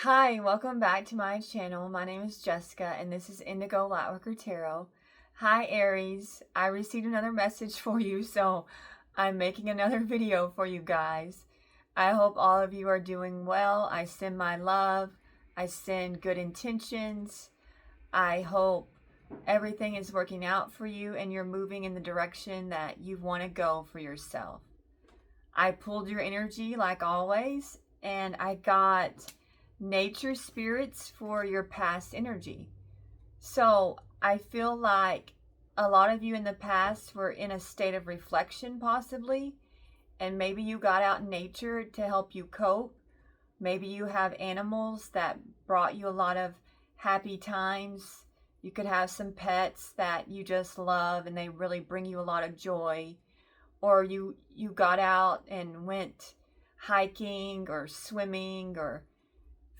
Hi, welcome back to my channel. My name is Jessica and this is Indigo Lightworker Tarot. Hi Aries, I received another message for you, so I'm making another video for you guys. I hope all of you are doing well. I send my love. I send good intentions. I hope everything is working out for you and you're moving in the direction that you want to go for yourself. I pulled your energy like always, and I got nature spirits for your past energy. So I feel like a lot of you in the past were in a state of reflection possibly, and maybe you got out in nature to help you cope. Maybe you have animals that brought you a lot of happy times. You could have some pets that you just love and they really bring you a lot of joy. Or you got out and went hiking or swimming or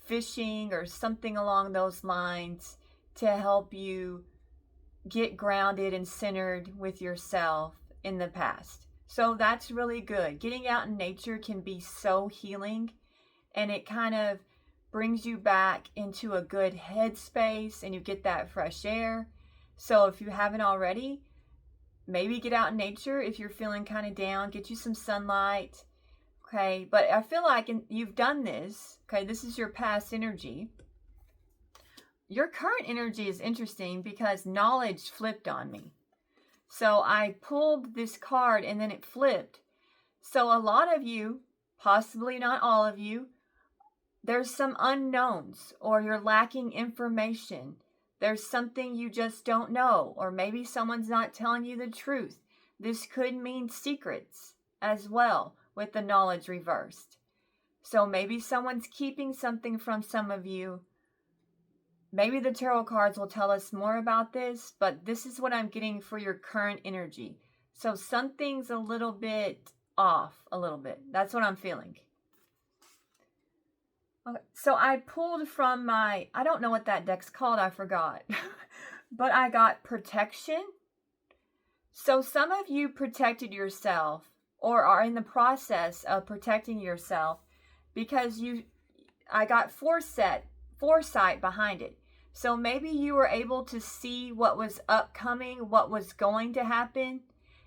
fishing or something along those lines to help you get grounded and centered with yourself in the past. So that's really good. Getting out in nature can be so healing, and it kind of brings you back into a good headspace and you get that fresh air. So if you haven't already, maybe get out in nature. If you're feeling kind of down, get you some sunlight. Okay, but I feel like you've done this. Okay, this is your past energy. Your current energy is interesting because knowledge flipped on me. So I pulled this card and then it flipped. So a lot of you, possibly not all of you, there's some unknowns, or you're lacking information. There's something you just don't know, or maybe someone's not telling you the truth. This could mean secrets as well, with the knowledge reversed. So maybe someone's keeping something from some of you. Maybe the tarot cards will tell us more about this, but this is what I'm getting for your current energy. So something's a little bit off, a little bit. That's what I'm feeling. Okay, so I pulled from I don't know what that deck's called, I forgot. But I got protection. So some of you protected yourself or are in the process of protecting yourself because I got foresight behind it. So maybe you were able to see what was upcoming, what was going to happen,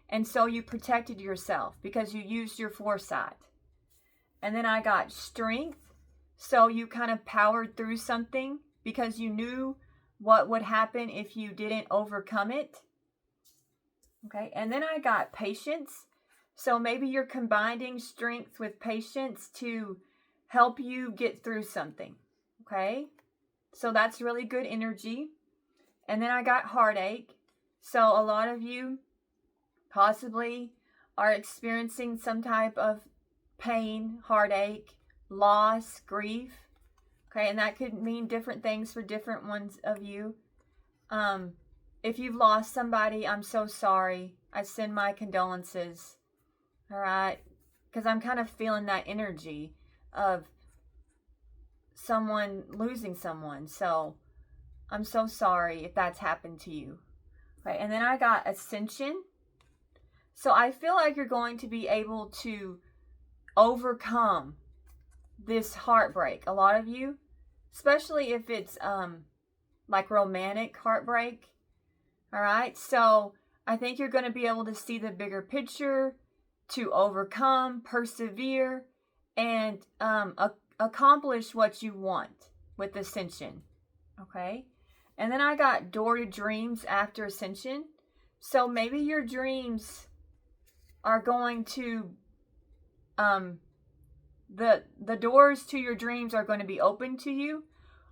and so you protected yourself because you used your foresight. And then I got strength. So you kind of powered through something because you knew what would happen if you didn't overcome it. Okay, and then I got patience. So maybe you're combining strength with patience to help you get through something. Okay, so that's really good energy. And then I got heartache. So a lot of you possibly are experiencing some type of pain, heartache, loss, grief. Okay, and that could mean different things for different ones of you. If you've lost somebody, I'm so sorry. I send my condolences. All right, because I'm kind of feeling that energy of someone losing someone. So I'm so sorry if that's happened to you. Okay, and then I got ascension. So I feel like you're going to be able to overcome this heartbreak. A lot of you, especially if it's like romantic heartbreak. All right, so I think you're going to be able to see the bigger picture, to overcome, persevere, and accomplish what you want with ascension. Okay, and then I got door to dreams after ascension. So maybe your dreams are going to the doors to your dreams are going to be open to you,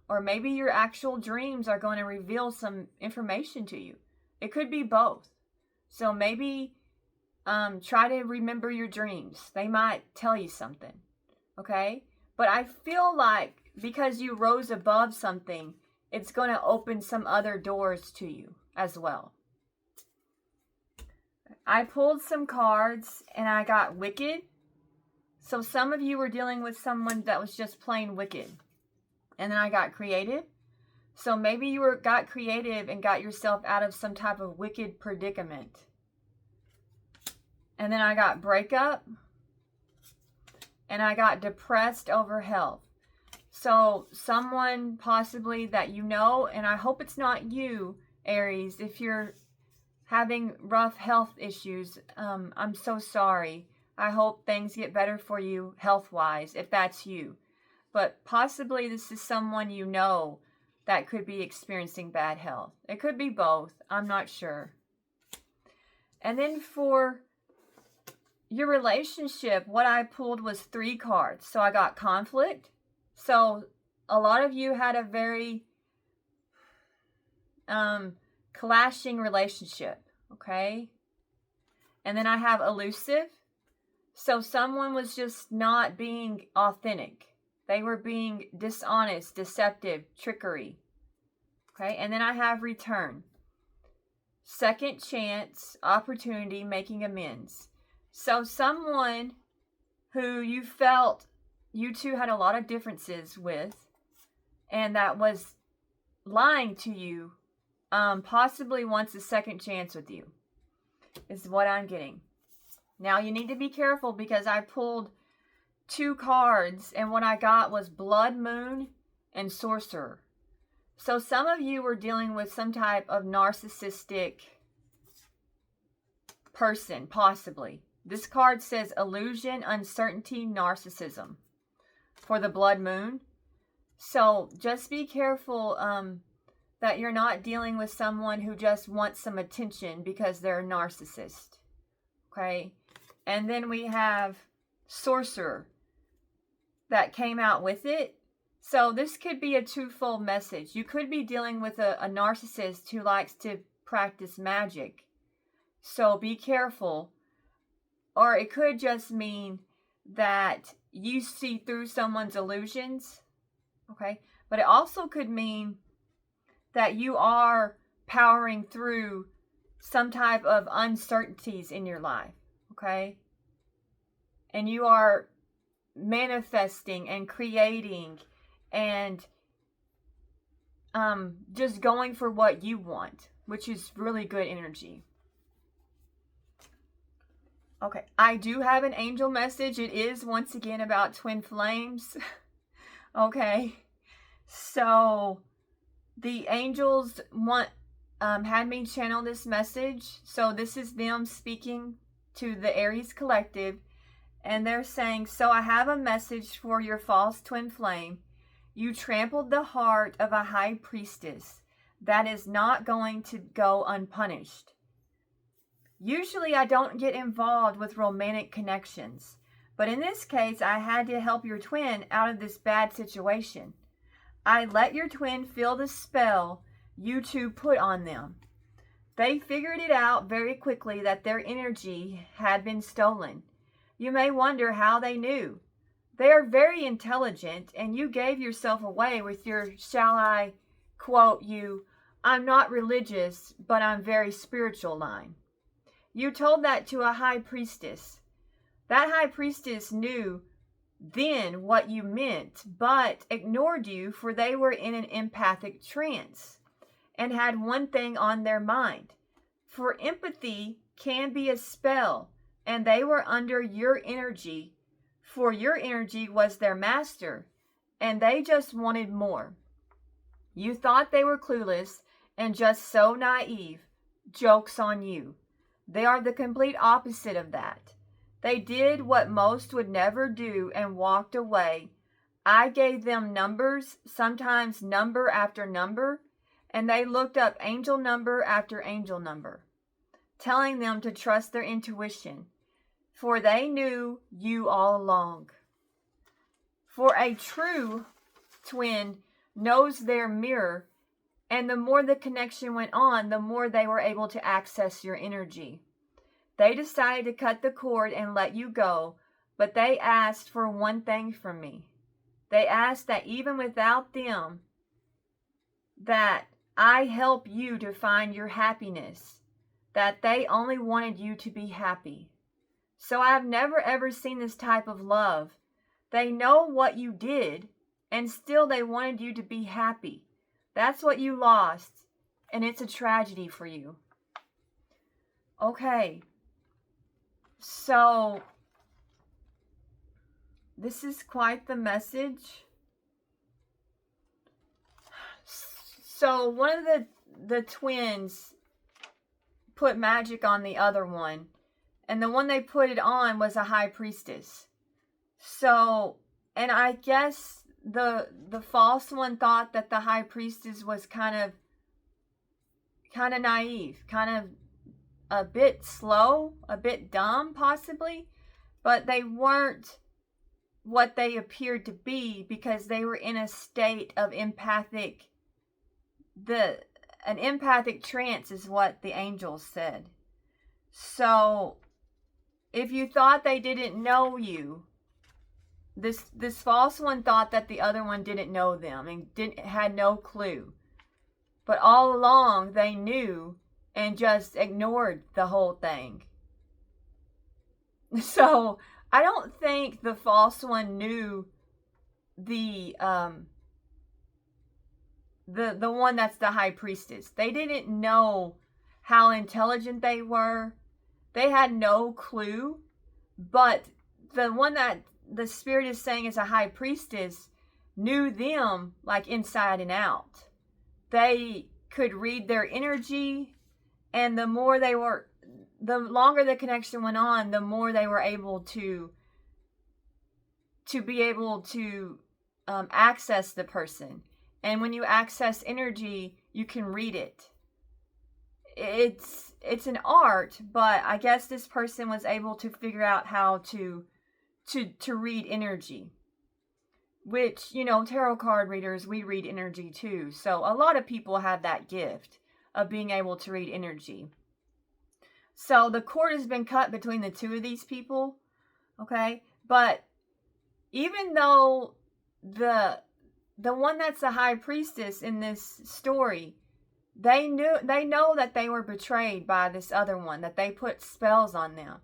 or maybe your actual dreams are going to reveal some information to you. It could be both. So maybe try to remember your dreams. They might tell you something. Okay, but I feel like because you rose above something, it's going to open some other doors to you as well. I pulled some cards and I got wicked. So some of you were dealing with someone that was just plain wicked. And then I got creative. So maybe you got creative and got yourself out of some type of wicked predicament. And then I got breakup. And I got depressed over health. So someone possibly that you know, and I hope it's not you, Aries, if you're having rough health issues, I'm so sorry. I hope things get better for you health-wise, if that's you. But possibly this is someone you know that could be experiencing bad health. It could be both. I'm not sure. And then for your relationship, what I pulled was 3 cards. So I got conflict. So a lot of you had a very clashing relationship, okay? And then I have elusive. So someone was just not being authentic. They were being dishonest, deceptive, trickery. Okay, and then I have return. Second chance, opportunity, making amends. So someone who you felt you two had a lot of differences with, and that was lying to you, possibly wants a second chance with you, is what I'm getting. Now you need to be careful because I pulled 2 cards and what I got was Blood Moon and Sorcerer. So some of you were dealing with some type of narcissistic person, possibly. This card says illusion, uncertainty, narcissism for the Blood Moon. So just be careful that you're not dealing with someone who just wants some attention because they're a narcissist. Okay? And then we have Sorcerer that came out with it. So this could be a twofold message. You could be dealing with a narcissist who likes to practice magic. So be careful. Or it could just mean that you see through someone's illusions. Okay? But it also could mean that you are powering through some type of uncertainties in your life. Okay? And you are manifesting and creating and just going for what you want, which is really good energy. Okay, I do have an angel message. It is once again about twin flames. Okay, so the angels had me channel this message. So this is them speaking to the Aries collective. And they're saying, so I have a message for your false twin flame. You trampled the heart of a high priestess. That is not going to go unpunished. Usually I don't get involved with romantic connections. But in this case, I had to help your twin out of this bad situation. I let your twin feel the spell you two put on them. They figured it out very quickly that their energy had been stolen. You may wonder how they knew. They are very intelligent, and you gave yourself away with your, shall I quote you, I'm not religious, but I'm very spiritual line. You told that to a high priestess. That high priestess knew then what you meant, but ignored you, for they were in an empathic trance and had one thing on their mind. For empathy can be a spell, and they were under your energy, for your energy was their master, and they just wanted more. You thought they were clueless and just so naive. Joke's on you. They are the complete opposite of that. They did what most would never do and walked away. I gave them numbers, sometimes number after number, and they looked up angel number after angel number, telling them to trust their intuition, for they knew you all along. For a true twin knows their mirror, and the more the connection went on, the more they were able to access your energy. They decided to cut the cord and let you go, but they asked for one thing from me. They asked that even without them, that I help you to find your happiness, that they only wanted you to be happy. So I've never ever seen this type of love. They know what you did, and still they wanted you to be happy. That's what you lost, and it's a tragedy for you. Okay, so this is quite the message. So one of the twins put magic on the other one, and the one they put it on was a high priestess. So, and I guess the false one thought that the high priestess was kind of naive, kind of a bit slow, a bit dumb possibly, but they weren't what they appeared to be because they were in a state of empathic, an empathic trance is what the angels said. So if you thought they didn't know you, this false one thought that the other one didn't know them and had no clue. But all along they knew and just ignored the whole thing. So I don't think the false one knew the one that's the high priestess. They didn't know how intelligent they were. They had no clue. But the one that the spirit is saying is a high priestess knew them like inside and out. They could read their energy, and the longer the connection went on, the more they were able to be able to access the person. And when you access energy, you can read it. It's an art, but I guess this person was able to figure out how to read energy. Which, you know, tarot card readers, we read energy too. So a lot of people have that gift of being able to read energy. So the cord has been cut between the two of these people. Okay? But even though the one that's the high priestess in this story, they know that they were betrayed by this other one, that they put spells on them.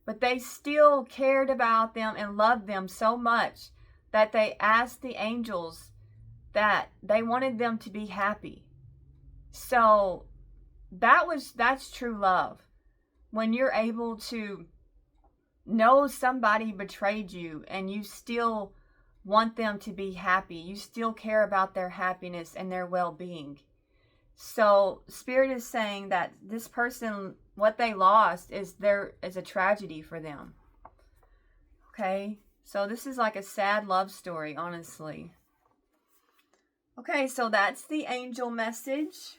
But they still cared about them and loved them so much that they asked the angels that they wanted them to be happy. So that's true love. When you're able to know somebody betrayed you and you still want them to be happy. You still care about their happiness and their well-being. So Spirit is saying that this person, what they lost is a tragedy for them. Okay? So this is like a sad love story, honestly. Okay, so that's the angel message.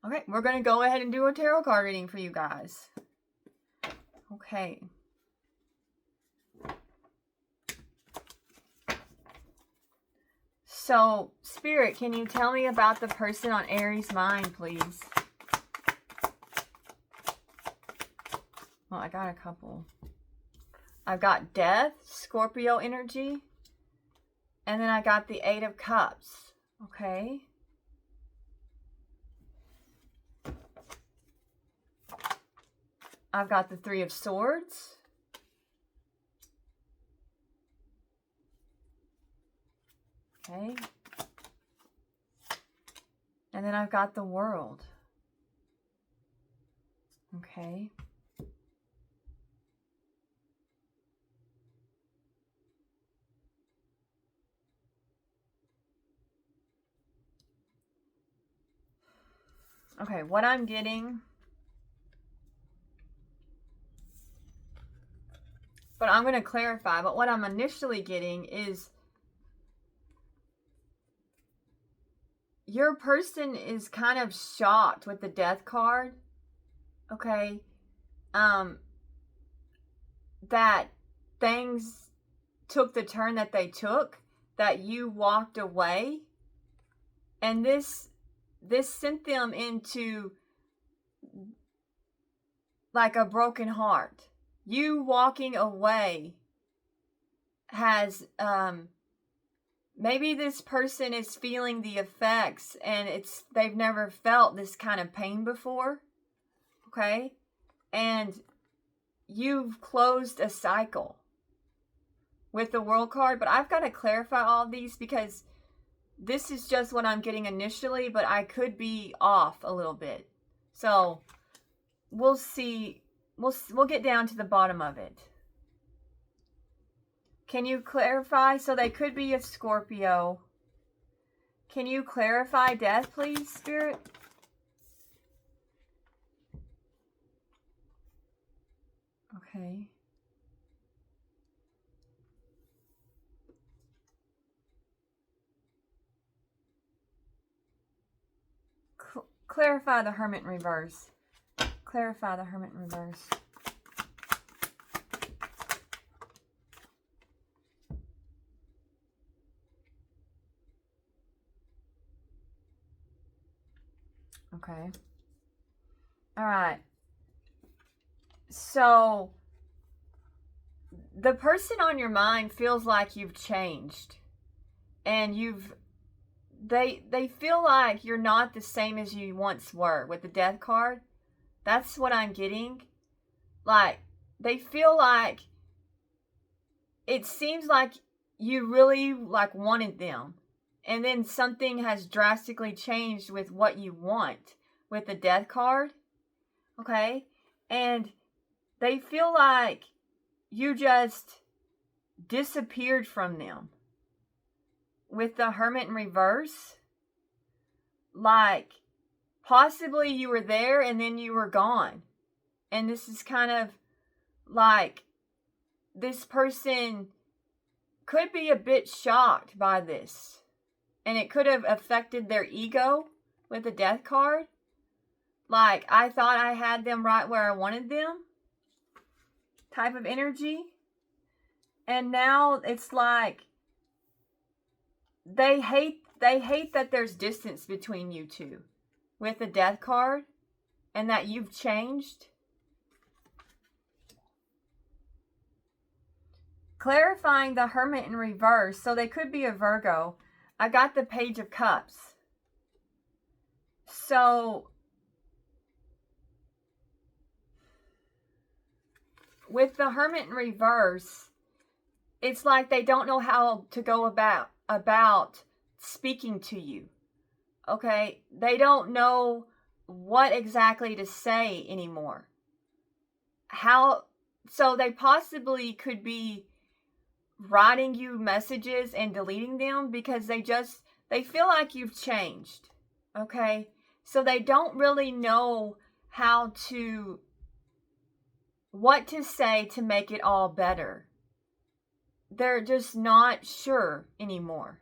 Okay, we're going to go ahead and do a tarot card reading for you guys. Okay. So, Spirit, can you tell me about the person on Aries' mind, please? Well, I got a couple. I've got Death, Scorpio energy, and then I got the Eight of Cups. Okay. I've got the Three of Swords. Okay. And then I've got the World. Okay. Okay, what I'm getting, but I'm going to clarify, but what I'm initially getting is your person is kind of shocked with the Death card, okay, that things took the turn that they took, that you walked away, and this sent them into like a broken heart. You walking away has, maybe this person is feeling the effects and they've never felt this kind of pain before. Okay? And you've closed a cycle with the World card, but I've got to clarify all these because this is just what I'm getting initially, but I could be off a little bit. So we'll see. We'll get down to the bottom of it. Can you clarify? So they could be a Scorpio. Can you clarify death, please, Spirit? Okay. Clarify the Hermit in reverse. Clarify the Hermit in reverse. Okay. All right. So, the person on your mind feels like you've changed. And they feel like you're not the same as you once were with the Death card. That's what I'm getting. Like, they feel like it seems like you really like wanted them. And then something has drastically changed with what you want with the Death card. Okay? And they feel like you just disappeared from them. With the Hermit in reverse, like possibly you were there and then you were gone. And this is kind of like this person could be a bit shocked by this. And it could have affected their ego with the Death card. Like, I thought I had them right where I wanted them type of energy. And now it's like they hate that there's distance between you two with the Death card and that you've changed. Clarifying the Hermit in reverse, so they could be a Virgo. I got the Page of Cups. So, with the Hermit in reverse, it's like they don't know how to go about speaking to you. Okay? They don't know what exactly to say anymore. So they possibly could be writing you messages and deleting them because they feel like you've changed. Okay? So they don't really know what to say to make it all better. They're just not sure anymore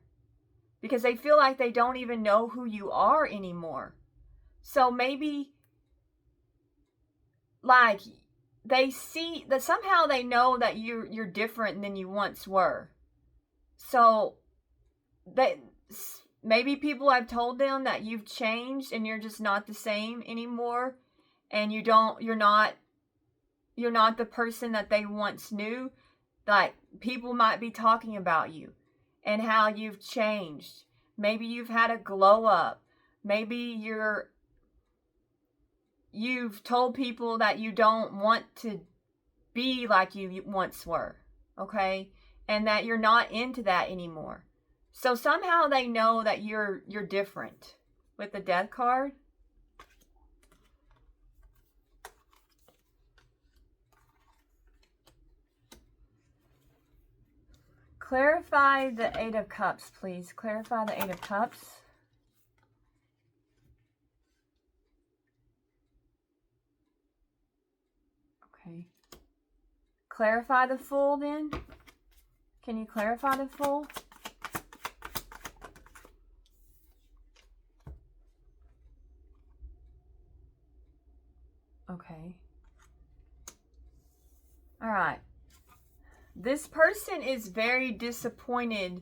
because they feel like they don't even know who you are anymore. So maybe like they see that somehow they know that you're different than you once were. So maybe people have told them that you've changed and you're just not the same anymore, and you're not the person that they once knew. Like, people might be talking about you and how you've changed. Maybe you've had a glow up. Maybe you've told people that you don't want to be like you once were. Okay? And that you're not into that anymore. So somehow they know that you're different with the Death card. Clarify the Eight of Cups, please. Clarify the Eight of Cups. Okay. Clarify the Fool then. Can you clarify the Fool? Okay. All right. This person is very disappointed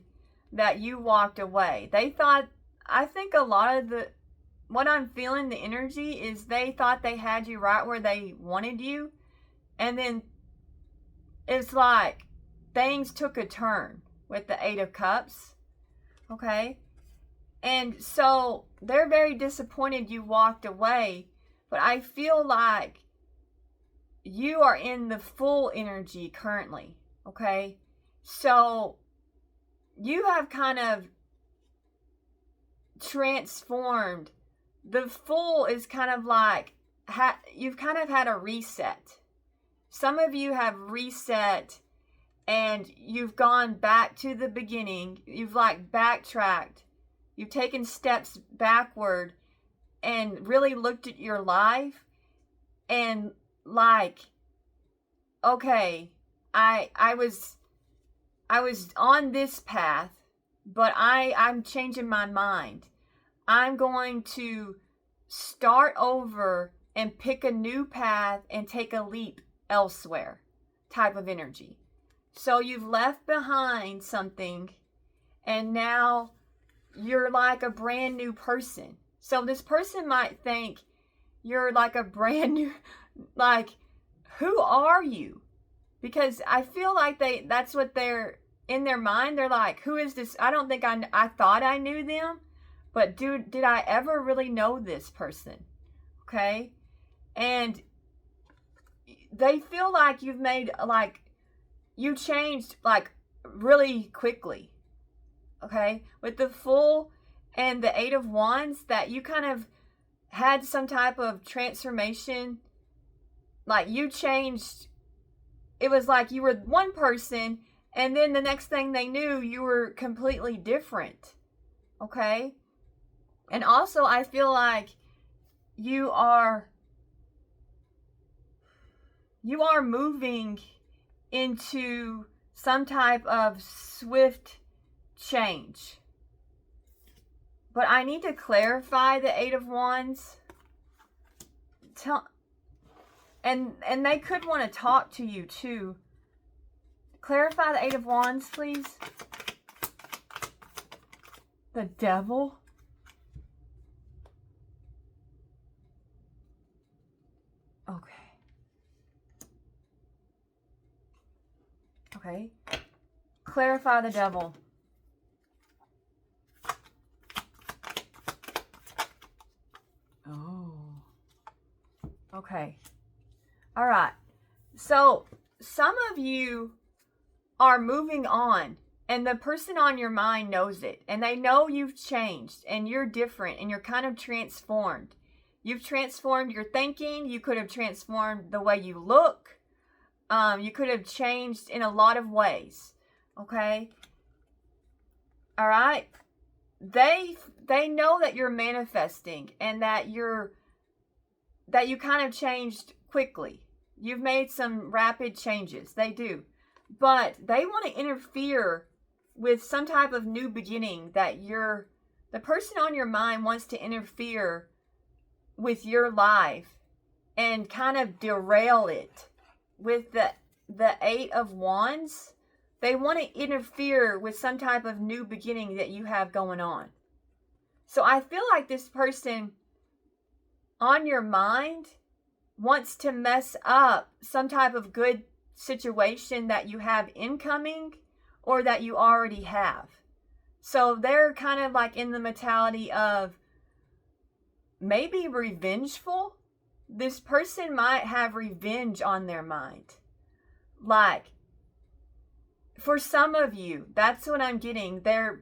that you walked away. I think a lot of what I'm feeling, the energy, is they thought they had you right where they wanted you. And then it's like things took a turn with the Eight of Cups. Okay? And so they're very disappointed you walked away. But I feel like you are in the full energy currently. Okay? So you have kind of transformed. The Fool is kind of like, you've kind of had a reset. Some of you have reset and you've gone back to the beginning. You've like backtracked You've taken steps backward and really looked at your life and like, okay, I was on this path, but I'm changing my mind. I'm going to start over and pick a new path and take a leap elsewhere type of energy. So you've left behind something and now you're like a brand new person. So this person might think you're like a brand new, like, who are you? Because I feel like that's what they're in their mind. They're like, who is this? I don't think I thought I knew them, but did I ever really know this person? Okay. And they feel like you've made, like, you changed like really quickly. Okay. With the Fool and the Eight of Wands, that you kind of had some type of transformation. Like you changed. It was like you were one person and then the next thing they knew, you were completely different. Okay. And also I feel like you are moving into some type of swift change. But I need to clarify the Eight of Wands. And they could want to talk to you too. Clarify the Eight of Wands, please. The Devil. Okay. Okay. Clarify the Devil. Oh. Okay. All right. So some of you are moving on and the person on your mind knows it and they know you've changed and you're different and you're kind of transformed. You've transformed your thinking. You could have transformed the way you look. You could have changed in a lot of ways. Okay. All right. They know that you're manifesting and that you kind of changed quickly. You've made some rapid changes. They do. But they want to interfere with some type of new beginning that the person on your mind wants to interfere with your life and kind of derail it. With the Eight of Wands, they want to interfere with some type of new beginning that you have going on. So I feel like this person on your mind wants to mess up some type of good situation that you have incoming or that you already have. So they're kind of like in the mentality of maybe revengeful. This person might have revenge on their mind. Like, for some of you, that's what I'm getting. They're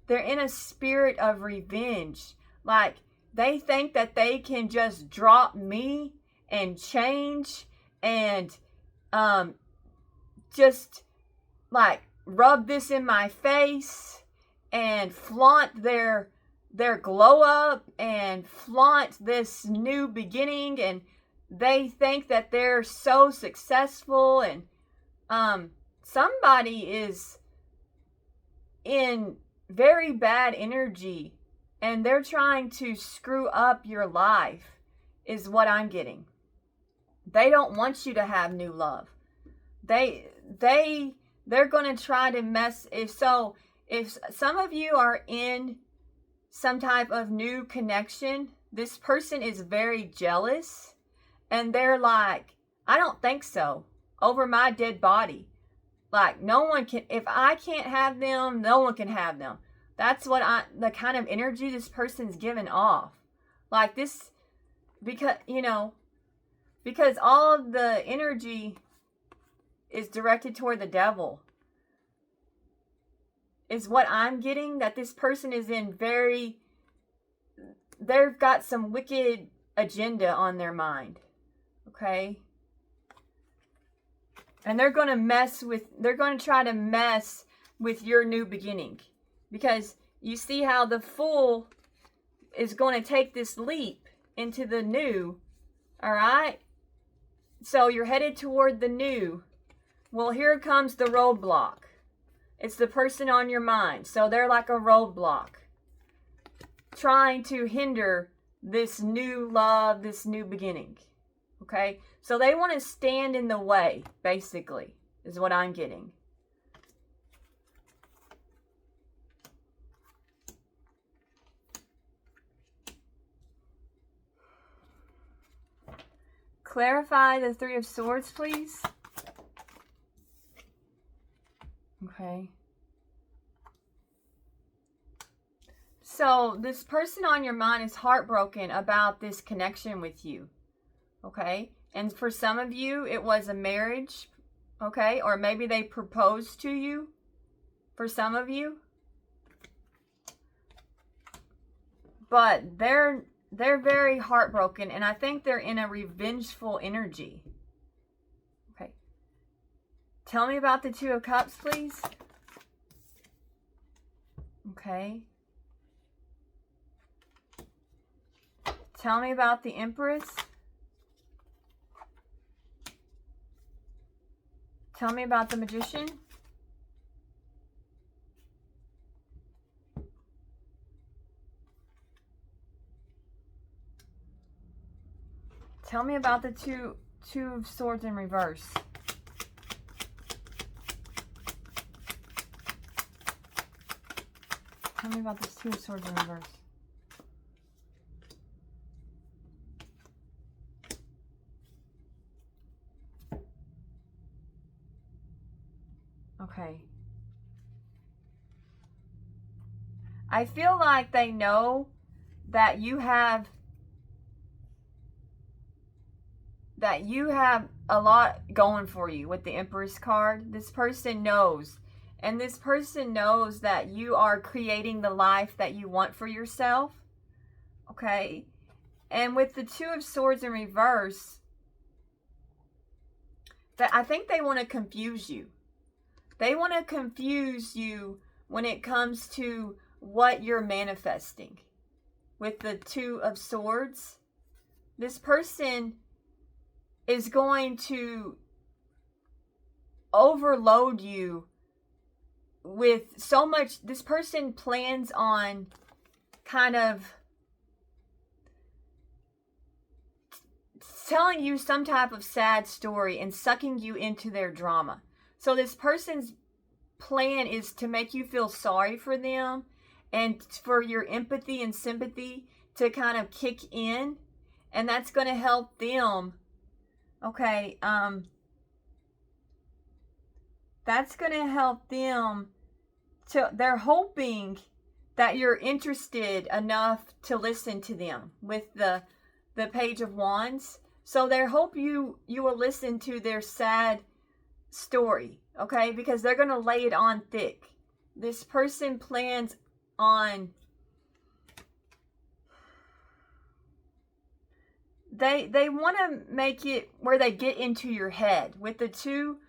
in a spirit of revenge. Like, they think that they can just drop me and change and just like rub this in my face and flaunt their glow up and flaunt this new beginning, and they think that they're so successful, and somebody is in very bad energy and they're trying to screw up your life is what I'm getting. They don't want you to have new love. They're going to try to mess. If some of you are in some type of new connection, this person is very jealous and they're like, I don't think so, over my dead body. Like, no one can, if I can't have them, no one can have them. That's the kind of energy this person's giving off. Like this, because all of the energy is directed toward the devil. Is what I'm getting, that this person is they've got some wicked agenda on their mind. Okay? And they're going to try to mess with your new beginning. Because you see how the Fool is going to take this leap into the new, all right? So you're headed toward the new. Well, here comes the roadblock. It's the person on your mind. So they're like a roadblock, trying to hinder this new love, this new beginning. Okay? So they want to stand in the way, basically, is what I'm getting. Clarify the Three of Swords, please. Okay. So this person on your mind is heartbroken about this connection with you. Okay. And for some of you, it was a marriage. Okay. Or maybe they proposed to you. For some of you. But they're very heartbroken, and I think they're in a revengeful energy. Okay. Tell me about the Two of Cups, please. Okay. Tell me about the Empress. Tell me about the Magician. Tell me about the two of Swords in reverse. Tell me about this Two of Swords in reverse. Okay. I feel like they know that you have a lot going for you with the Empress card. This person knows. And this person knows that you are creating the life that you want for yourself. Okay? And with the Two of Swords in reverse, that I think they want to confuse you. They want to confuse you when it comes to what you're manifesting. With the Two of Swords, this person is going to overload you with so much. This person plans on kind of telling you some type of sad story and sucking you into their drama. So this person's plan is to make you feel sorry for them and for your empathy and sympathy to kind of kick in. And that's going to help them. Okay, that's going to help them they're hoping that you're interested enough to listen to them with the Page of Wands. So they hope you will listen to their sad story, okay? Because they're going to lay it on thick. This person plans on They want to make it where they get into your head. With the two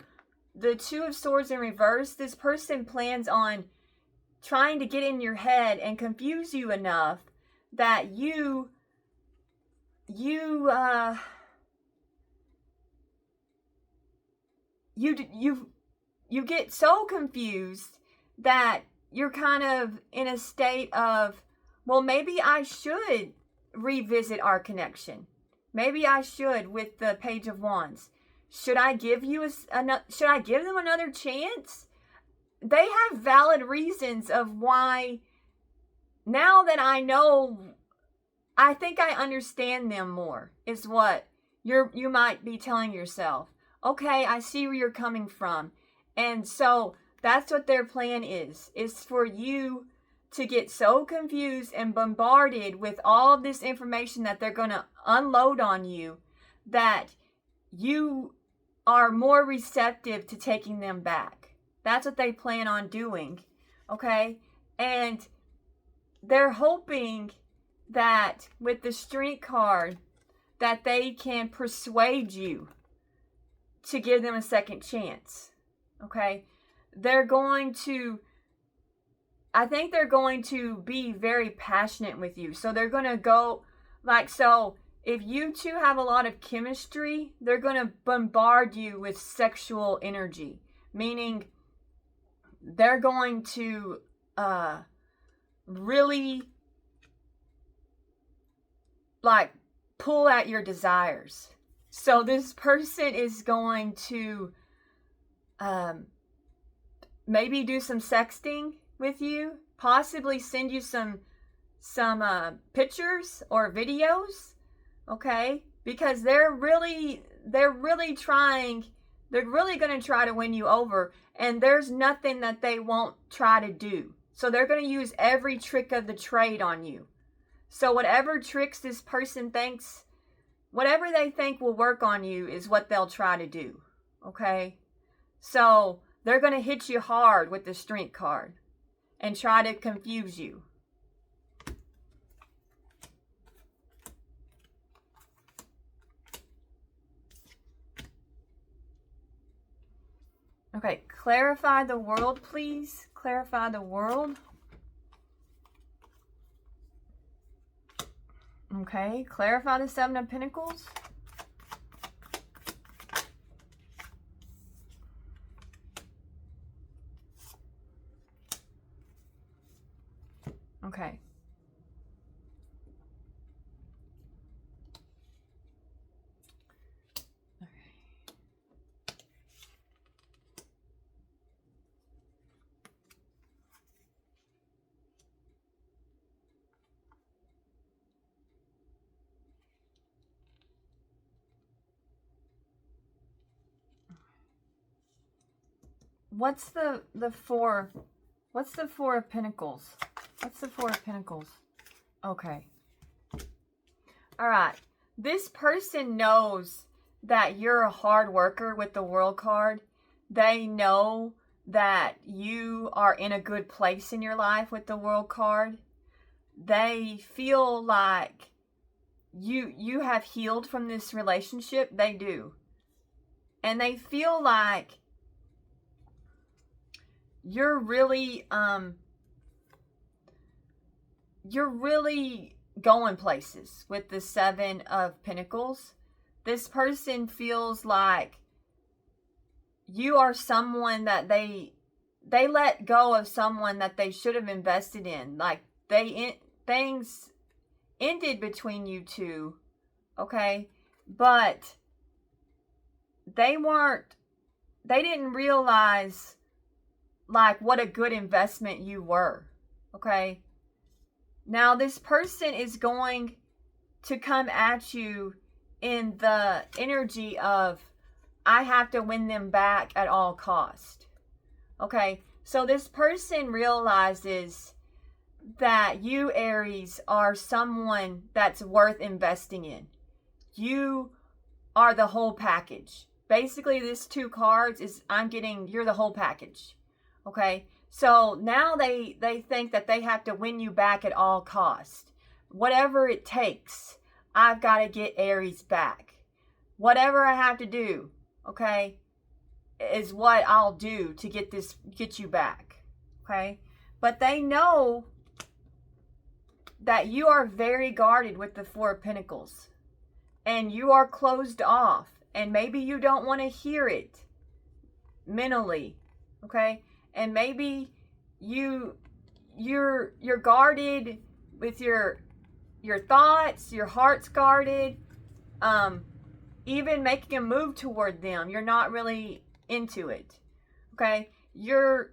of Swords in reverse, this person plans on trying to get in your head and confuse you enough that you get so confused that you're kind of in a state of, well, maybe I should revisit our connection. Maybe I should with the Page of Wands. Should I give should I give them another chance? They have valid reasons of why. Now that I know, I think I understand them more, is what you might be telling yourself. Okay, I see where you're coming from. And so that's what their plan is for you to get so confused and bombarded with all of this information that they're going to unload on you that you are more receptive to taking them back. That's what they plan on doing, okay? And they're hoping that with the Strength card that they can persuade you to give them a second chance, okay? They're going to I think they're going to be very passionate with you. So they're going to go, like, so if you two have a lot of chemistry, they're going to bombard you with sexual energy, meaning they're going to really, like, pull at your desires. So this person is going to maybe do some sexting with you, possibly send you some pictures or videos, okay? Because they're really trying, they're really going to try to win you over, and there's nothing that they won't try to do. So they're going to use every trick of the trade on you. So whatever tricks this person thinks, whatever they think will work on you is what they'll try to do, okay? So they're going to hit you hard with the Strength card and try to confuse you. Okay, clarify the world, please. Clarify the world. Okay, clarify the Seven of Pentacles. Okay. What's the four? What's the Four of Pentacles? What's the Four of Pentacles? Okay. All right. This person knows that you're a hard worker with the World card. They know that you are in a good place in your life with the World card. They feel like you have healed from this relationship. They do. And they feel like you're really going places with the Seven of Pentacles. This person feels like you are someone that they let go of someone that they should have invested in. Like things ended between you two, okay? But they didn't realize like what a good investment you were, okay? Now this person is going to come at you in the energy of, I have to win them back at all cost. Okay, so this person realizes that you, Aries, are someone that's worth investing in. You are the whole package. Basically, this two cards is, I'm getting, you're the whole package. Okay, so now they think that they have to win you back at all cost. Whatever it takes, I've got to get Aries back. Whatever I have to do, okay, is what I'll do to get you back. Okay, but they know that you are very guarded with the Four of Pentacles, and you are closed off, and maybe you don't want to hear it mentally, okay? And maybe you're guarded with your thoughts, your heart's guarded. Even making a move toward them, you're not really into it. Okay? You're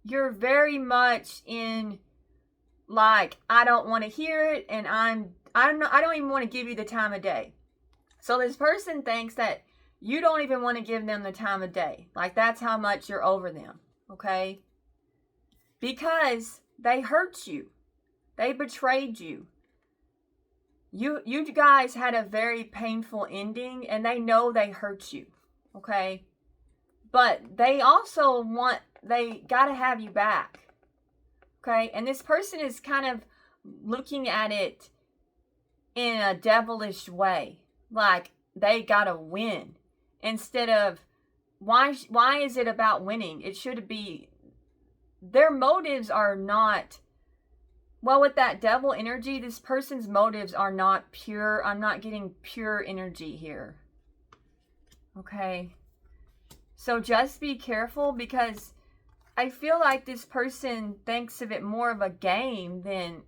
very much in like, I don't want to hear it, and I don't even want to give you the time of day. So this person thinks that you don't even want to give them the time of day. Like, that's how much you're over them, okay? Because they hurt you. They betrayed you. You guys had a very painful ending, and they know they hurt you, okay? But they also they got to have you back, okay? And this person is kind of looking at it in a devilish way. Like, they got to win. Instead of, why is it about winning? It should be their motives are not, well, with that devil energy, this person's motives are not pure. I'm not getting pure energy here. Okay. So just be careful, because I feel like this person thinks of it more of a game than,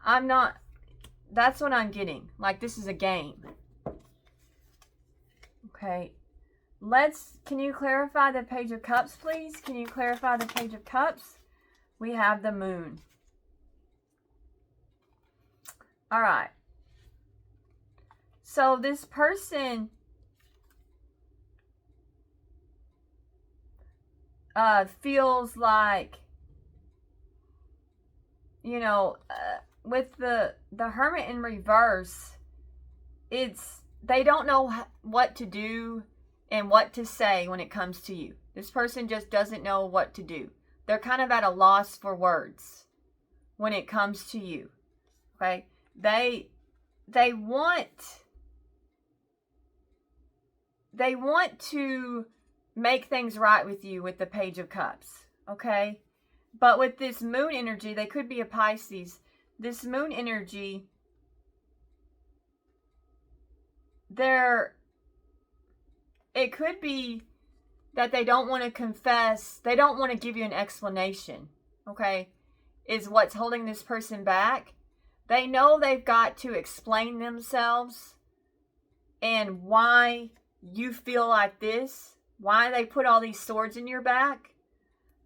I'm not, that's what I'm getting. Like this is a game. Okay. Can you clarify the Page of Cups, please? Can you clarify the Page of Cups? We have the Moon. All right. So this person feels like, you know, with the Hermit in reverse, they don't know what to do and what to say when it comes to you. This person just doesn't know what to do. They're kind of at a loss for words when it comes to you. Okay? They want to make things right with you with the Page of Cups. Okay? But with this Moon energy, they could be a Pisces. This Moon energy, it could be that they don't want to confess. They don't want to give you an explanation. Okay? Is what's holding this person back. They know they've got to explain themselves and why you feel like this. Why they put all these swords in your back.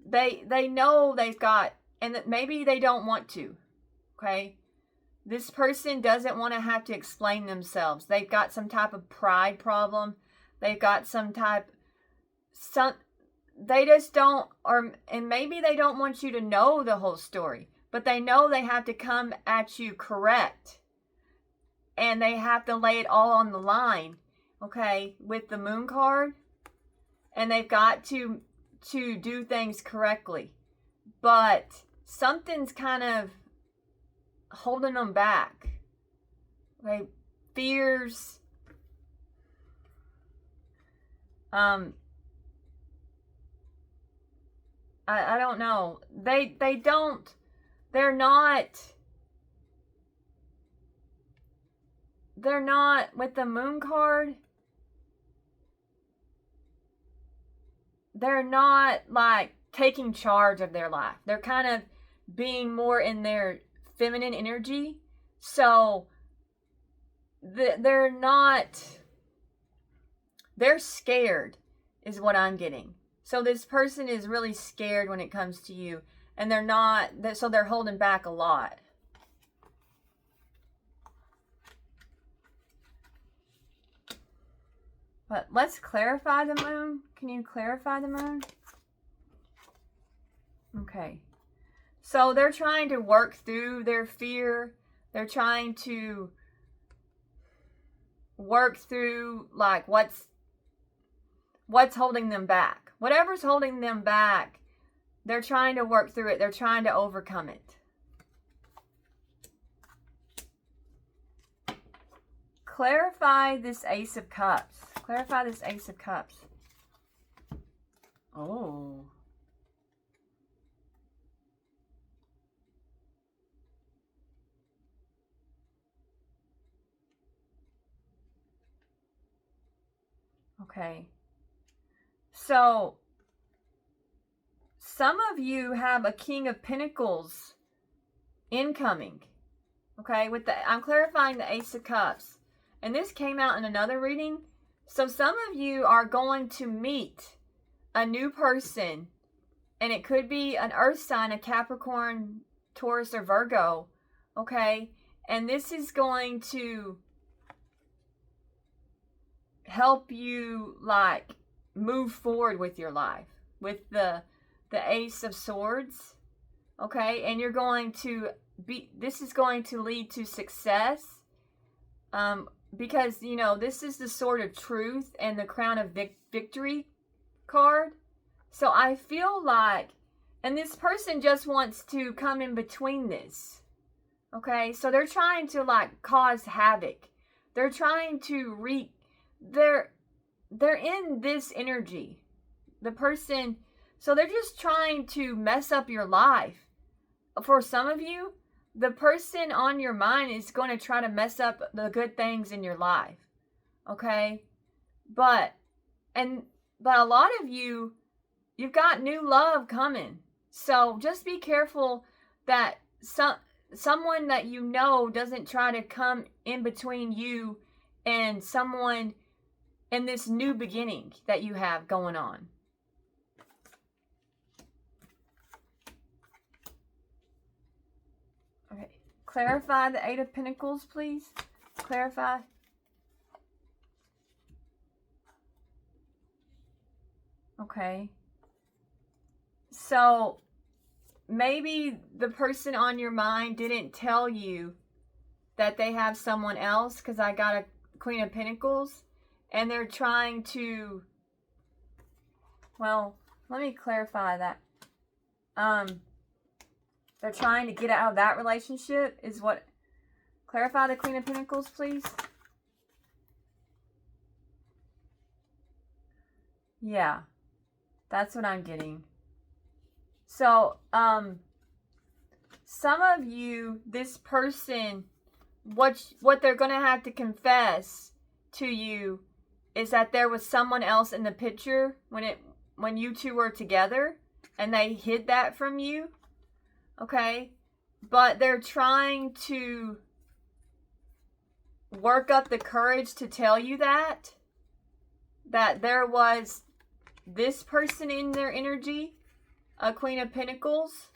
They know they've got, and that maybe they don't want to. Okay? This person doesn't want to have to explain themselves. They've got some type of pride problem. They've got they just don't, and maybe they don't want you to know the whole story, but they know they have to come at you correct. And they have to lay it all on the line, okay, with the Moon card. And they've got to do things correctly. But something's kind of holding them back. Okay, fears. I don't know. They're not with the Moon card. They're not like taking charge of their life. They're kind of being more in their feminine energy. So they're scared is what I'm getting. So this person is really scared when it comes to you, and so they're holding back a lot. But let's clarify the Moon. Can you clarify the Moon? Okay. So they're trying to work through their fear. They're trying to work through like what's holding them back. Whatever's holding them back, they're trying to work through it. They're trying to overcome it. Clarify this Ace of Cups. Clarify this Ace of Cups. Oh. Okay. So, some of you have a King of Pentacles incoming. Okay, I'm clarifying the Ace of Cups. And this came out in another reading. So some of you are going to meet a new person. And it could be an earth sign, a Capricorn, Taurus, or Virgo. Okay, and this is going to help you like move forward with your life with the Ace of Swords. Okay, and you're going to this is going to lead to success, because you know this is the Sword of Truth and the Crown of Victory card. So I feel like, and this person just wants to come in between this. Okay, so they're trying to like cause havoc. They're trying to they're in this energy. The person, So they're just trying to mess up your life. For some of you, the person on your mind is going to try to mess up the good things in your life. Okay? But a lot of you, you've got new love coming. So just be careful that someone that you know doesn't try to come in between you and someone in this new beginning that you have going on. Okay. Clarify the Eight of Pentacles, please. Clarify. Okay. So maybe the person on your mind didn't tell you that they have someone else, because I got a Queen of Pentacles, and they're trying to, well, let me clarify that. They're trying to get out of that relationship is what, clarify the Queen of Pentacles, please. Yeah, that's what I'm getting. So, some of you, this person, what they're going to have to confess to you is that there was someone else in the picture when you two were together, and they hid that from you. Okay? But they're trying to work up the courage to tell you that there was this person in their energy, a Queen of Pentacles.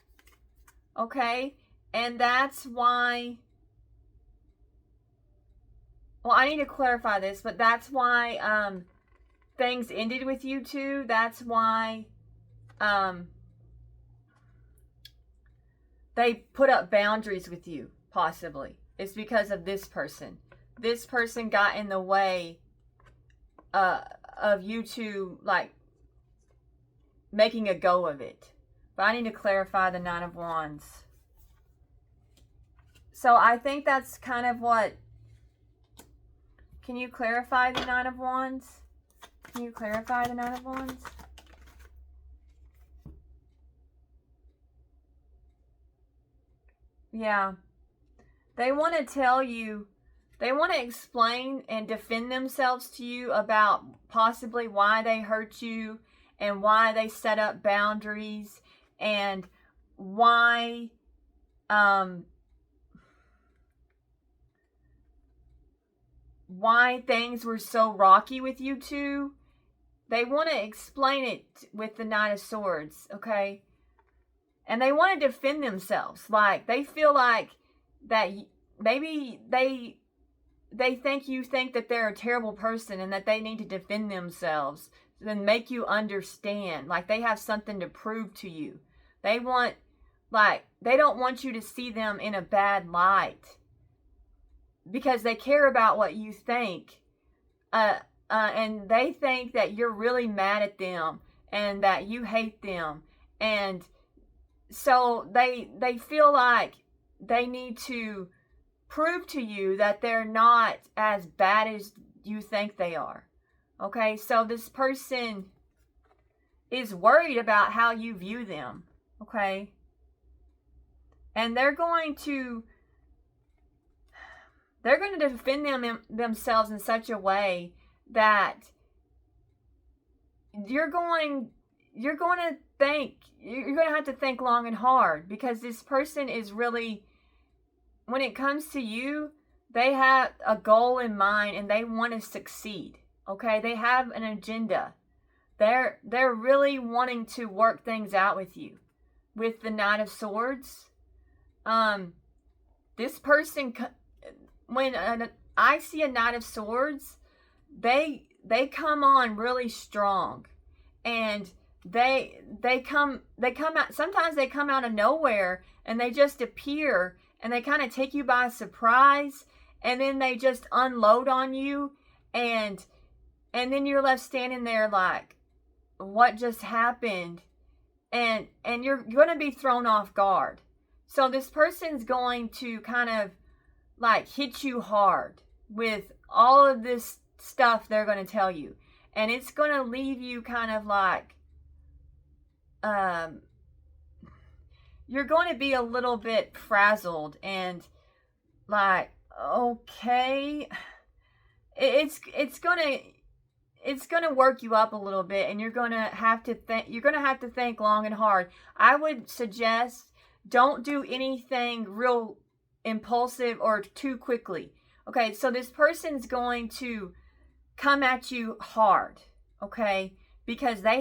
Okay? And that's why, well, I need to clarify this, but that's why things ended with you two. That's why they put up boundaries with you, possibly. It's because of this person. This person got in the way of you two, like, making a go of it. But I need to clarify the Nine of Wands. So I think that's kind of what... Can you clarify the Nine of Wands? Can you clarify the Nine of Wands? Yeah. They want to tell you, they want to explain and defend themselves to you about possibly why they hurt you and why they set up boundaries and why things were so rocky with you two. They want to explain it with the Knight of Swords, okay? And they want to defend themselves. Like, they feel like that maybe they think you think that they're a terrible person and that they need to defend themselves and make you understand. Like, they have something to prove to you. They want, like, they don't want you to see them in a bad light because they care about what you think. And they think that you're really mad at them and that you hate them. And so they feel like they need to prove to you that they're not as bad as you think they are. Okay, so this person is worried about how you view them. Okay, and they're going to defend themselves in such a way that you're going to have to think long and hard, because this person is really, when it comes to you, they have a goal in mind and they want to succeed. Okay, they have an agenda. They're really wanting to work things out with you. With the Knight of Swords, this person, when I see a Knight of Swords, they come on really strong, and they come out. Sometimes they come out of nowhere and they just appear and they kind of take you by surprise, and then they just unload on you, and then you're left standing there like, what just happened? And you're going to be thrown off guard. So this person's going to kind of like hit you hard with all of this stuff they're going to tell you. And it's going to leave you kind of like, um, you're going to be a little bit frazzled and like, okay, it's gonna work you up a little bit, and you're gonna have to think long and hard. I would suggest don't do anything real impulsive or too quickly. Okay, so this person's going to come at you hard, okay, because they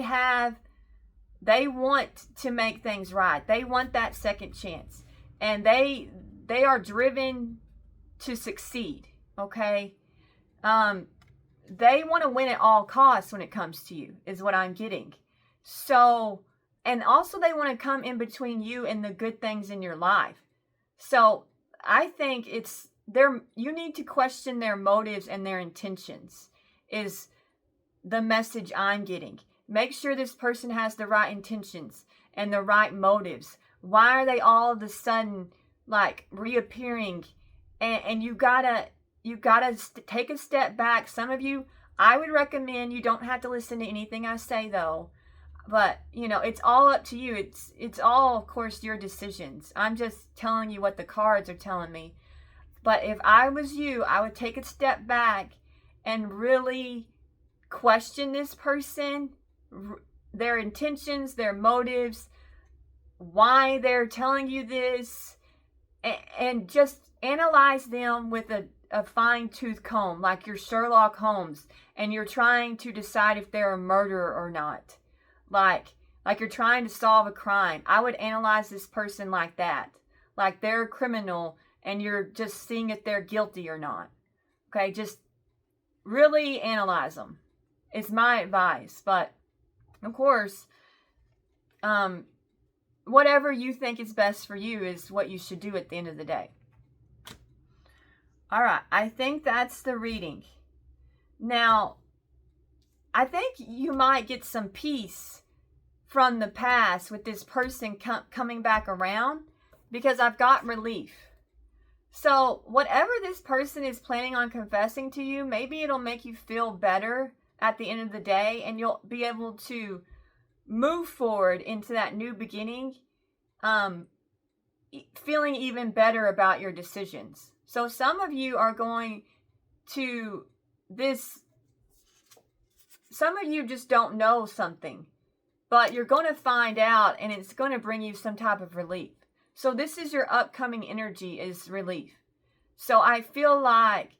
want to make things right. They want that second chance, and they are driven to succeed, okay? They want to win at all costs when it comes to you, is what I'm getting. So, and also they want to come in between you and the good things in your life. So, I think you need to question their motives and their intentions, is the message I'm getting. Make sure this person has the right intentions and the right motives. Why are they all of a sudden like reappearing? And you gotta take a step back. Some of you, I would recommend, you don't have to listen to anything I say though, but you know, it's all up to you. It's all, of course, your decisions. I'm just telling you what the cards are telling me. But if I was you, I would take a step back and really question this person, their intentions, their motives, why they're telling you this, and just analyze them with a fine-tooth comb, like you're Sherlock Holmes, and you're trying to decide if they're a murderer or not. Like you're trying to solve a crime. I would analyze this person like that. Like they're a criminal, and you're just seeing if they're guilty or not. Okay, just really analyze them. It's my advice. But, of course, whatever you think is best for you is what you should do at the end of the day. All right, I think that's the reading. Now, I think you might get some peace from the past with this person coming back around, because I've got relief. So whatever this person is planning on confessing to you, maybe it'll make you feel better at the end of the day, and you'll be able to move forward into that new beginning, feeling even better about your decisions. So some of you are going to some of you just don't know something, but you're going to find out, and it's going to bring you some type of relief. So this is your upcoming energy, is relief. So I feel like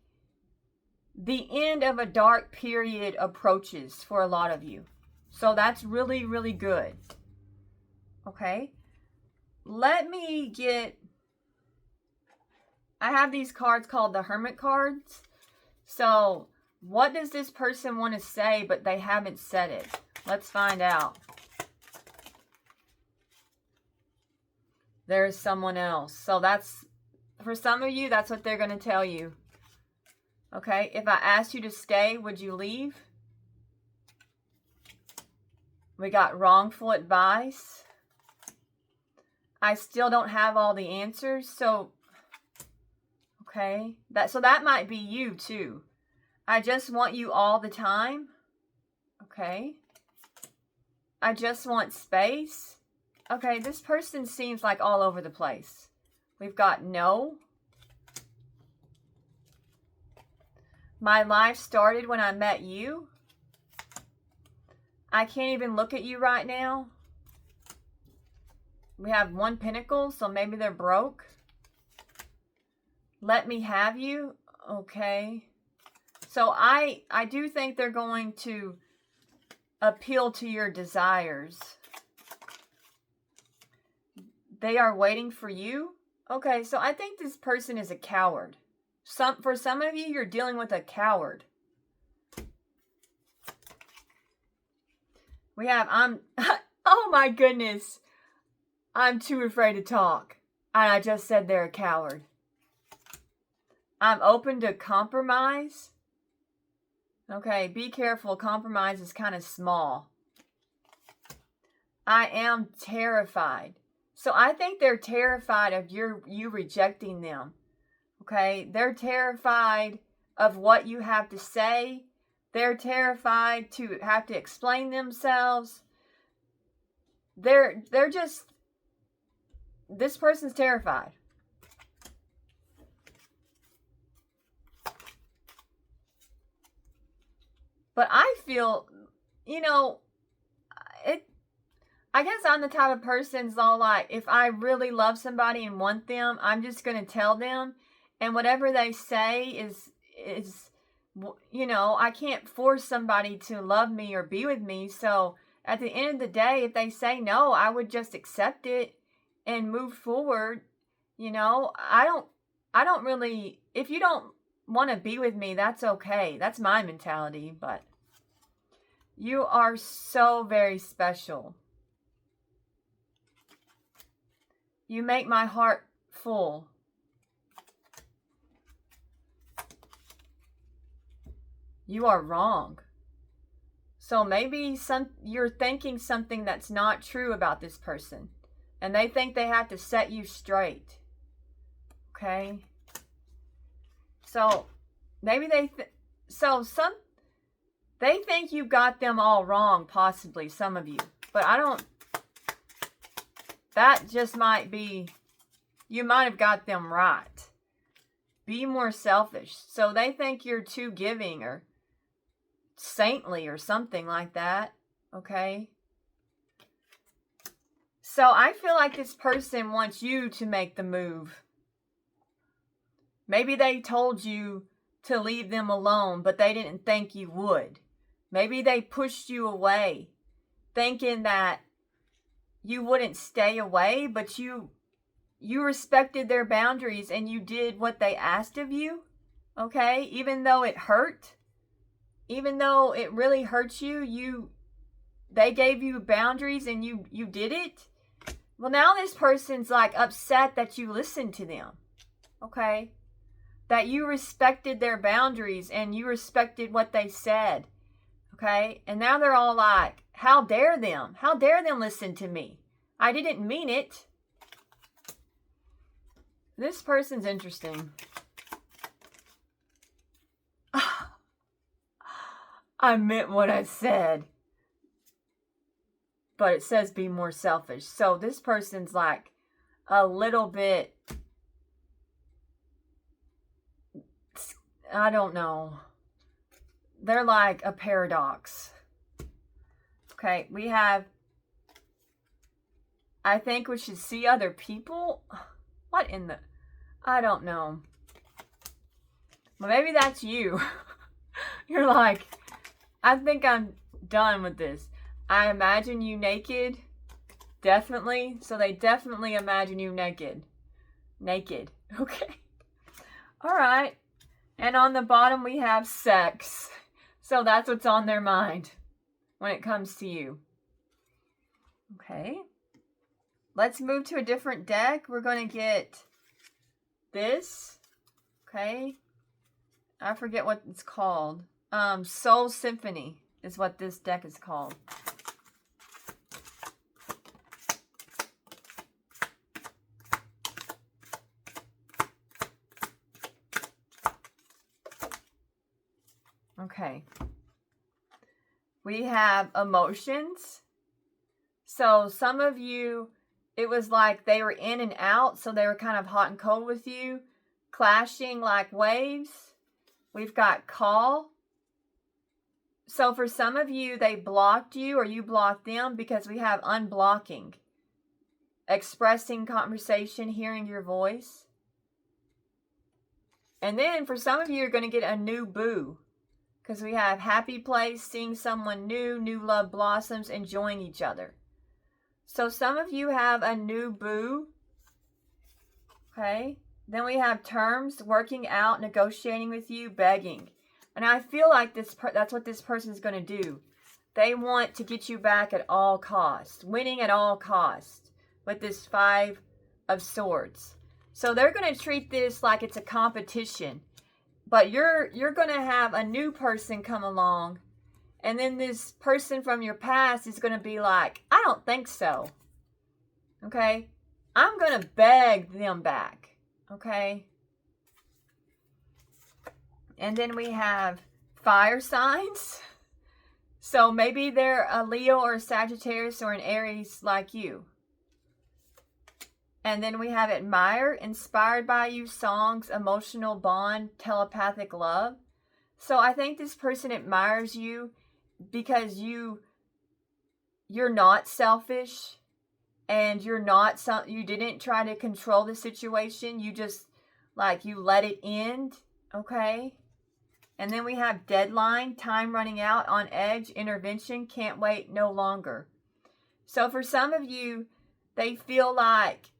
the end of a dark period approaches for a lot of you. So that's really, really good. Okay. I have these cards called the Hermit cards. So what does this person want to say, but they haven't said it? Let's find out. There's someone else. So that's, for some of you, that's what they're going to tell you. Okay, if I asked you to stay, would you leave? We got wrongful advice. I still don't have all the answers. So, okay, that might be you too. I just want you all the time. Okay. I just want space. Okay, this person seems like all over the place. We've got no. My life started when I met you. I can't even look at you right now. We have one pentacle, so maybe they're broke. Let me have you. Okay. So I do think they're going to appeal to your desires. They are waiting for you. Okay, so I think this person is a coward. For some of you, you're dealing with a coward. We have, oh my goodness. I'm too afraid to talk. And I just said they're a coward. I'm open to compromise. Okay, be careful. Compromise is kind of small. I am terrified. So I think they're terrified of you rejecting them. Okay, they're terrified of what you have to say. They're terrified to have to explain themselves. they're just, this person's terrified. But I feel, you know, I guess I'm the type of person's all like, if I really love somebody and want them, I'm just going to tell them. And whatever they say is, you know, I can't force somebody to love me or be with me. So at the end of the day, if they say no, I would just accept it and move forward. You know, I don't really, if you don't want to be with me, that's okay. That's my mentality. But you are so very special. You make my heart full. You are wrong. So maybe you're thinking something that's not true about this person. And they think they have to set you straight. Okay? So maybe they think you got them all wrong, possibly, some of you. But I don't, that just might be, you might have got them right. Be more selfish. So they think you're too giving or saintly or something like that. Okay? So I feel like this person wants you to make the move. Maybe they told you to leave them alone, but they didn't think you would. Maybe they pushed you away, thinking that you wouldn't stay away, but you respected their boundaries and you did what they asked of you, okay? Even though it hurt, even though it really hurt you, they gave you boundaries and you did it. Well, now this person's like upset that you listened to them, okay? That you respected their boundaries and you respected what they said, okay? And now they're all like, how dare them? How dare them listen to me? I didn't mean it. This person's interesting. I meant what I said. But it says be more selfish. So this person's like a little bit, I don't know. They're like a paradox. Okay, we have, I think we should see other people. What in the, I don't know. Well, maybe that's you. You're like, I think I'm done with this. I imagine you naked. Definitely. So they definitely imagine you naked. Naked. Okay. All right. And on the bottom we have sex. So that's what's on their mind when it comes to you. Okay. Let's move to a different deck. We're going to get this. Okay. I forget what it's called. Soul Symphony is what this deck is called. Okay. We have emotions. So some of you, it was like they were in and out, so they were kind of hot and cold with you, clashing like waves. We've got call. So for some of you, they blocked you or you blocked them because we have unblocking. Expressing conversation, hearing your voice. And then for some of you, you're going to get a new boo. Because we have happy place, seeing someone new, new love blossoms, enjoying each other. So some of you have a new boo. Okay. Then we have terms, working out, negotiating with you, begging. And I feel like that's what this person is going to do. They want to get you back at all costs. Winning at all costs. With this 5 of Swords. So they're going to treat this like it's a competition. But you're going to have a new person come along. And then this person from your past is going to be like, I don't think so. Okay? I'm going to beg them back. Okay? And then we have fire signs. So maybe they're a Leo or a Sagittarius or an Aries like you. And then we have admire, inspired by you, songs, emotional bond, telepathic love. So I think this person admires you because you're not selfish, and you didn't try to control the situation. You just, like, you let it end, okay? And then we have deadline, time running out, on edge, intervention, can't wait no longer. So for some of you, they feel like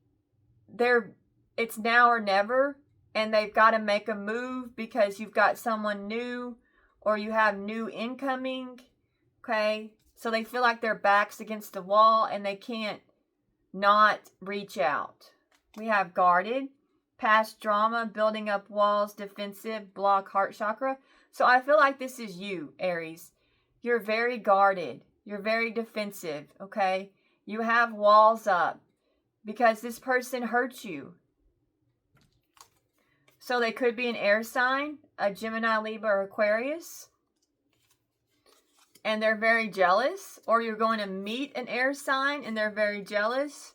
it's now or never, and they've got to make a move because you've got someone new or you have new incoming, okay? So they feel like their back's against the wall and they can't not reach out. We have guarded, past drama, building up walls, defensive, block, heart chakra. So I feel like this is you, Aries. You're very guarded. You're very defensive, okay? You have walls up because this person hurt you. So they could be an air sign, a Gemini, Libra, or Aquarius. And they're very jealous. Or you're going to meet an air sign and they're very jealous.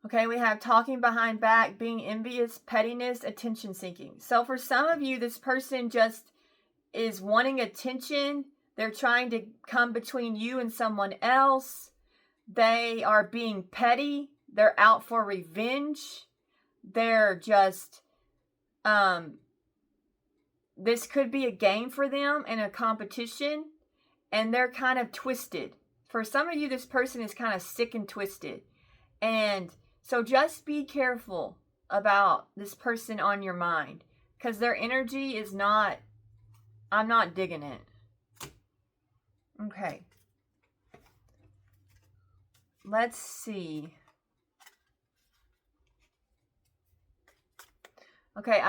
Okay, we have talking behind back, being envious, pettiness, attention seeking. So for some of you, this person just is wanting attention. They're trying to come between you and someone else. They are being petty. They're out for revenge. They're just, this could be a game for them and a competition. And they're kind of twisted. For some of you, this person is kind of sick and twisted. And so just be careful about this person on your mind, because their energy is not, I'm not digging it. Okay. Let's see. Okay,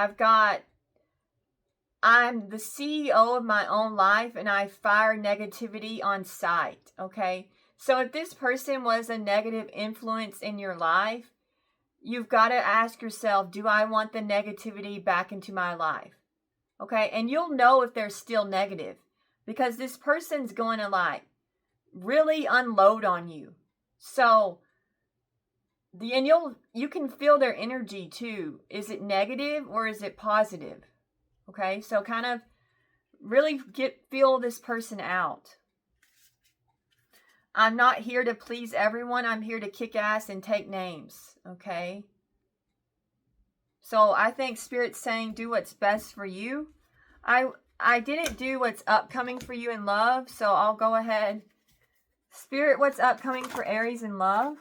I'm the CEO of my own life and I fire negativity on sight, okay? So if this person was a negative influence in your life, you've got to ask yourself, do I want the negativity back into my life? Okay, and you'll know if they're still negative because this person's going to like really unload on you. So, and you can feel their energy too. Is it negative or is it positive? Okay, so kind of really feel this person out. I'm not here to please everyone. I'm here to kick ass and take names. Okay. So I think Spirit's saying do what's best for you. I didn't do what's upcoming for you in love, so I'll go ahead. Spirit, what's upcoming for Aries in love?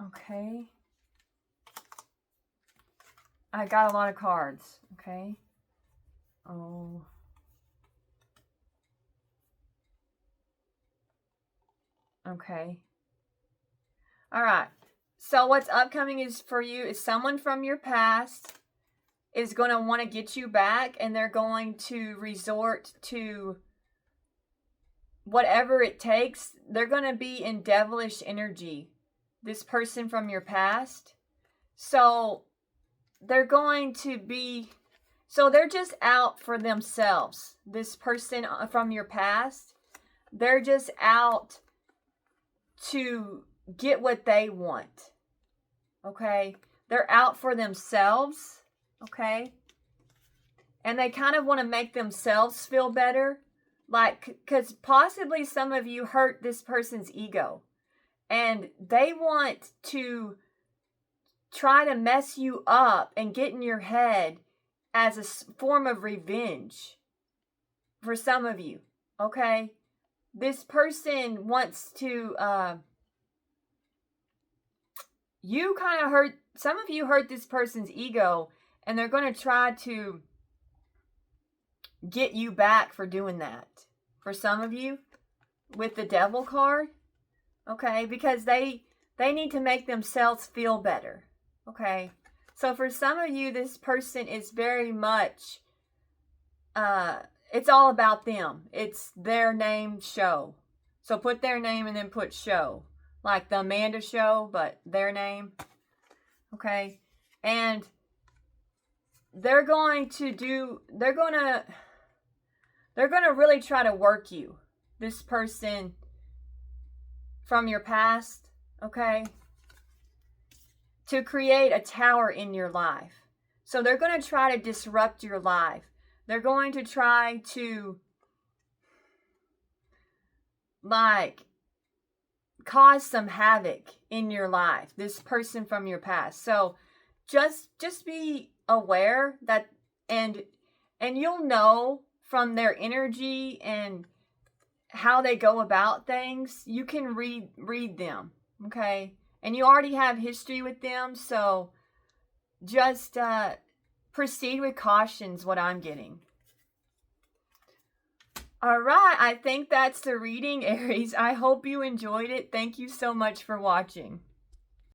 Okay. I got a lot of cards. Okay. Oh. Okay. All right. So what's upcoming is for you is someone from your past is going to want to get you back, and they're going to resort to whatever it takes. They're going to be in devilish energy, this person from your past. So they're going to be, so they're just out for themselves. This person from your past, they're just out to get what they want. Okay? They're out for themselves. Okay? And they kind of want to make themselves feel better. Like, because possibly some of you hurt this person's ego. And they want to try to mess you up and get in your head as a form of revenge. For some of you. Okay? This person wants to, you kind of hurt, some of you hurt this person's ego, and they're going to try to get you back for doing that. For some of you, with the Devil card, okay, because they need to make themselves feel better, okay. So for some of you, this person is very much, it's all about them. It's their name show. So put their name and then put show. Like the Amanda Show, but their name. Okay. And they're going to They're going to really try to work you. This person from your past, okay? To create a tower in your life. So they're going to try to disrupt your life. They're going to try to, like, cause some havoc in your life. This person from your past. So just be aware that, and you'll know from their energy and how they go about things. You can read them, okay? And you already have history with them, so just proceed with caution is what I'm getting. All right, I think that's the reading, Aries. I hope you enjoyed it. Thank you so much for watching.